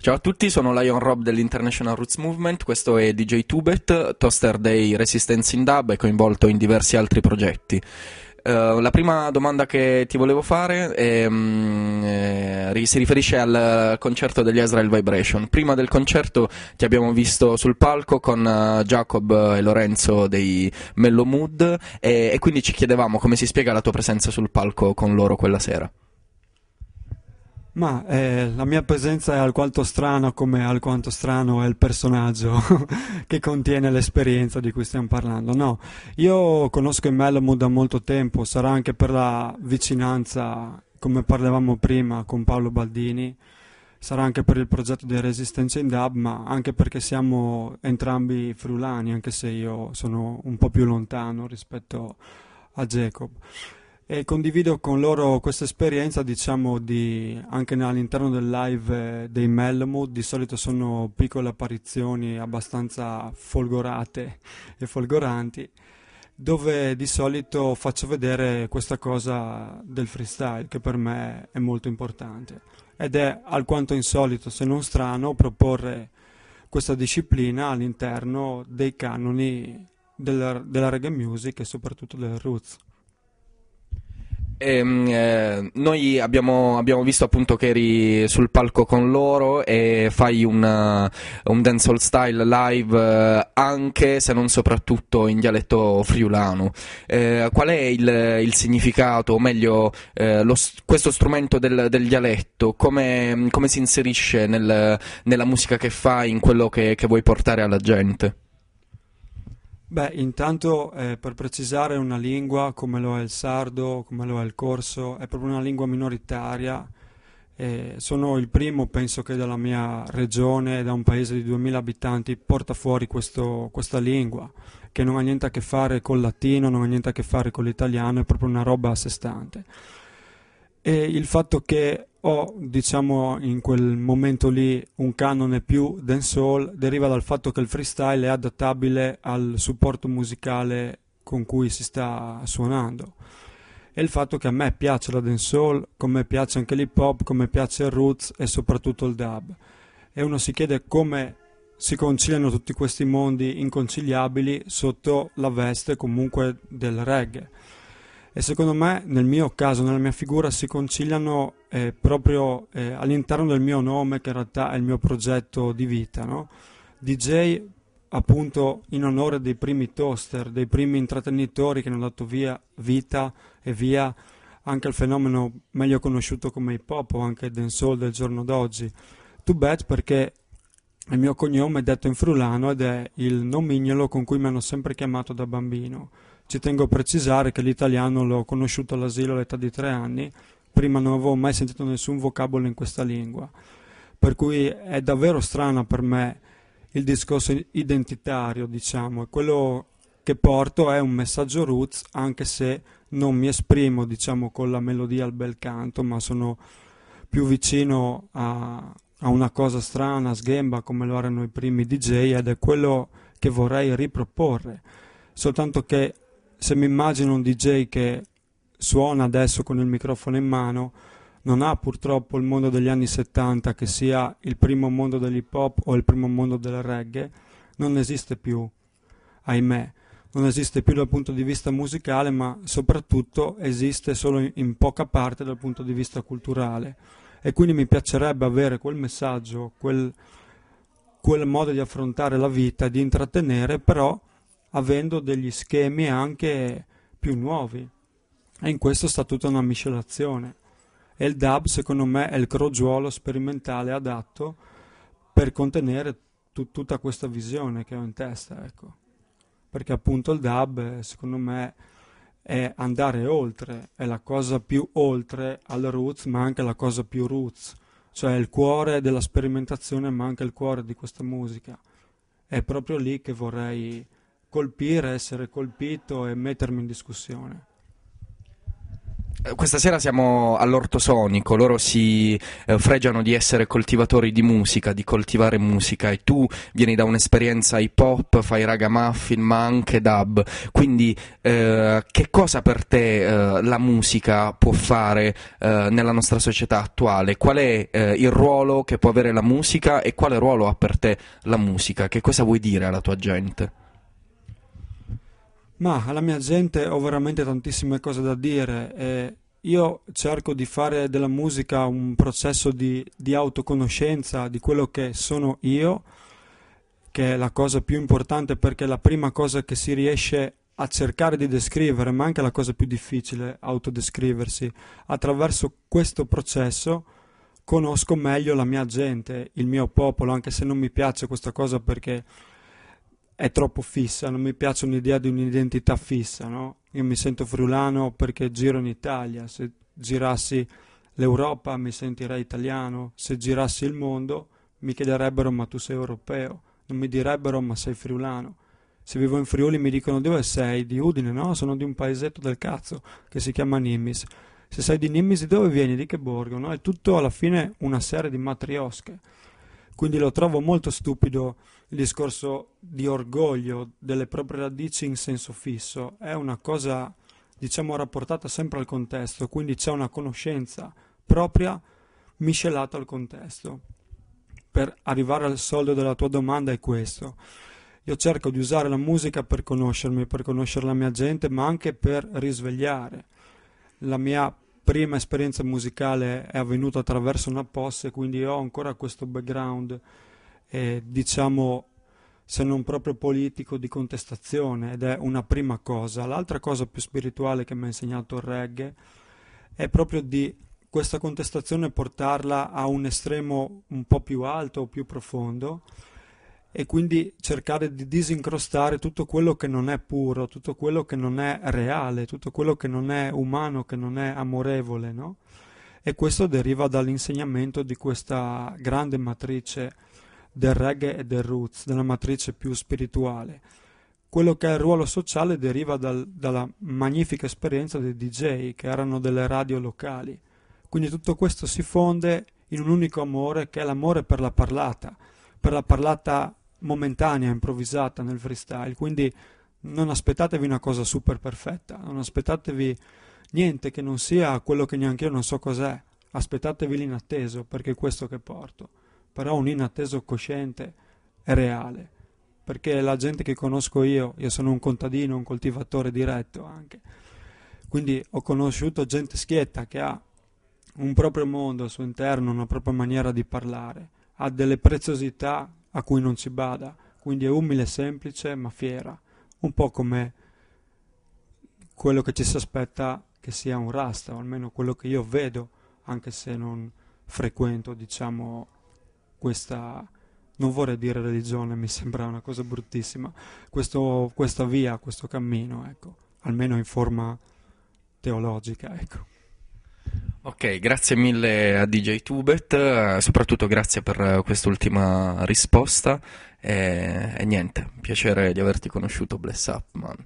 Ciao a tutti, sono Lion Rob dell'International Roots Movement, questo è DJ Tubet, toaster dei Resistance in Dub e coinvolto in diversi altri progetti. La prima domanda che ti volevo fare si riferisce al concerto degli Israel Vibration. Prima del concerto ti abbiamo visto sul palco con Jacob e Lorenzo dei Mellow Mood e quindi ci chiedevamo come si spiega la tua presenza sul palco con loro quella sera. Ma la mia presenza è alquanto strana come alquanto strano è il personaggio che contiene l'esperienza di cui stiamo parlando. No, io conosco i Malamud da molto tempo, sarà anche per la vicinanza, come parlavamo prima, con Paolo Baldini, sarà anche per il progetto di Resistenza in Dub, ma anche perché siamo entrambi friulani, anche se io sono un po' più lontano rispetto a Jacob. E condivido con loro questa esperienza, diciamo, anche all'interno del live dei Melmood. Di solito sono piccole apparizioni abbastanza folgorate e folgoranti, dove di solito faccio vedere questa cosa del freestyle, che per me è molto importante. Ed è alquanto insolito, se non strano, proporre questa disciplina all'interno dei canoni della reggae music e soprattutto del roots. Noi abbiamo visto appunto che eri sul palco con loro e fai un dancehall style live anche se non soprattutto in dialetto friulano. Qual è il significato, o meglio, questo strumento del dialetto, come si inserisce nella musica che fai, in quello che vuoi portare alla gente? Beh, intanto per precisare una lingua come lo è il sardo, come lo è il corso, è proprio una lingua minoritaria. Sono il primo, penso che dalla mia regione, da un paese di 2000 abitanti, porta fuori questa lingua, che non ha niente a che fare col latino, non ha niente a che fare con l'italiano, è proprio una roba a sé stante. E il fatto che ho, diciamo, in quel momento lì un canone più dancehall deriva dal fatto che il freestyle è adattabile al supporto musicale con cui si sta suonando. E il fatto che a me piace la dancehall, come piace anche l'hip hop, come piace il roots e soprattutto il dub. E uno si chiede come si conciliano tutti questi mondi inconciliabili sotto la veste comunque del reggae. E secondo me, nel mio caso, nella mia figura, si conciliano proprio all'interno del mio nome, che in realtà è il mio progetto di vita, no? DJ, appunto, in onore dei primi toaster, dei primi intrattenitori che hanno dato vita e via anche al fenomeno meglio conosciuto come hip hop o anche dancehall del giorno d'oggi. Too bad perché il mio cognome è detto in friulano ed è il nomignolo con cui mi hanno sempre chiamato da bambino. Ci tengo a precisare che l'italiano l'ho conosciuto all'asilo all'età di 3 anni, prima non avevo mai sentito nessun vocabolo in questa lingua, per cui è davvero strano per me il discorso identitario, diciamo, e quello che porto è un messaggio roots, anche se non mi esprimo, diciamo, con la melodia al bel canto, ma sono più vicino a una cosa strana, sghemba, come lo erano i primi DJ, ed è quello che vorrei riproporre. Soltanto che se mi immagino un DJ che suona adesso con il microfono in mano, non ha purtroppo il mondo degli anni 70, che sia il primo mondo dell'hip hop o il primo mondo del reggae, non esiste più, ahimè. Non esiste più dal punto di vista musicale, ma soprattutto esiste solo in poca parte dal punto di vista culturale. E quindi mi piacerebbe avere quel messaggio, quel modo di affrontare la vita, di intrattenere, però avendo degli schemi anche più nuovi. E in questo sta tutta una miscelazione. E il dub, secondo me, è il crogiuolo sperimentale adatto per contenere tutta questa visione che ho in testa, ecco. Perché appunto il dub, secondo me, è andare oltre, è la cosa più oltre al roots, ma anche la cosa più roots, cioè il cuore della sperimentazione, ma anche il cuore di questa musica. È proprio lì che vorrei colpire, essere colpito e mettermi in discussione. Questa sera siamo all'Ortosonico, loro si fregiano di essere coltivatori di musica, di coltivare musica, e tu vieni da un'esperienza hip hop, fai ragamuffin ma anche dub, quindi che cosa per te la musica può fare nella nostra società attuale? Qual è il ruolo che può avere la musica e quale ruolo ha per te la musica? Che cosa vuoi dire alla tua gente? Ma alla mia gente ho veramente tantissime cose da dire e io cerco di fare della musica un processo di autoconoscenza di quello che sono io, che è la cosa più importante perché è la prima cosa che si riesce a cercare di descrivere, ma anche la cosa più difficile, autodescriversi. Attraverso questo processo conosco meglio la mia gente, il mio popolo, anche se non mi piace questa cosa perché è troppo fissa, non mi piace un'idea di un'identità fissa, no? Io mi sento friulano perché giro in Italia, se girassi l'Europa mi sentirei italiano, se girassi il mondo mi chiederebbero ma tu sei europeo, non mi direbbero ma sei friulano. Se vivo in Friuli mi dicono dove sei? Di Udine? No, sono di un paesetto del cazzo che si chiama Nimis. Se sei di Nimis di dove vieni? Di che borgo? No? È tutto alla fine una serie di matriosche. Quindi lo trovo molto stupido il discorso di orgoglio delle proprie radici in senso fisso. È una cosa, diciamo, rapportata sempre al contesto, quindi c'è una conoscenza propria miscelata al contesto. Per arrivare al soldo della tua domanda è questo. Io cerco di usare la musica per conoscermi, per conoscere la mia gente, ma anche per risvegliare. La mia prima esperienza musicale è avvenuta attraverso una posse, quindi ho ancora questo background, diciamo, se non proprio politico, di contestazione, ed è una prima cosa. L'altra cosa più spirituale che mi ha insegnato il reggae è proprio di questa contestazione portarla a un estremo un po' più alto o più profondo e quindi cercare di disincrostare tutto quello che non è puro, tutto quello che non è reale, tutto quello che non è umano, che non è amorevole, no? E questo deriva dall'insegnamento di questa grande matrice del reggae e del roots, della matrice più spirituale. Quello che è il ruolo sociale deriva dalla magnifica esperienza dei DJ, che erano delle radio locali. Quindi tutto questo si fonde in un unico amore, che è l'amore per la parlata momentanea, improvvisata nel freestyle. Quindi non aspettatevi una cosa super perfetta, non aspettatevi niente che non sia quello che neanche io non so cos'è, aspettatevi l'inatteso, perché è questo che porto. Però un inatteso cosciente e reale, perché la gente che conosco io sono un contadino, un coltivatore diretto anche, quindi ho conosciuto gente schietta che ha un proprio mondo al suo interno, una propria maniera di parlare, ha delle preziosità a cui non si bada, quindi è umile, semplice ma fiera, un po' come quello che ci si aspetta che sia un rasta, o almeno quello che io vedo, anche se non frequento, diciamo, questa, non vorrei dire religione, mi sembra una cosa bruttissima, questa via, questo cammino, ecco, almeno in forma teologica, ecco. Ok, grazie mille a DJ Tubet, soprattutto grazie per quest'ultima risposta e niente, piacere di averti conosciuto, bless up man.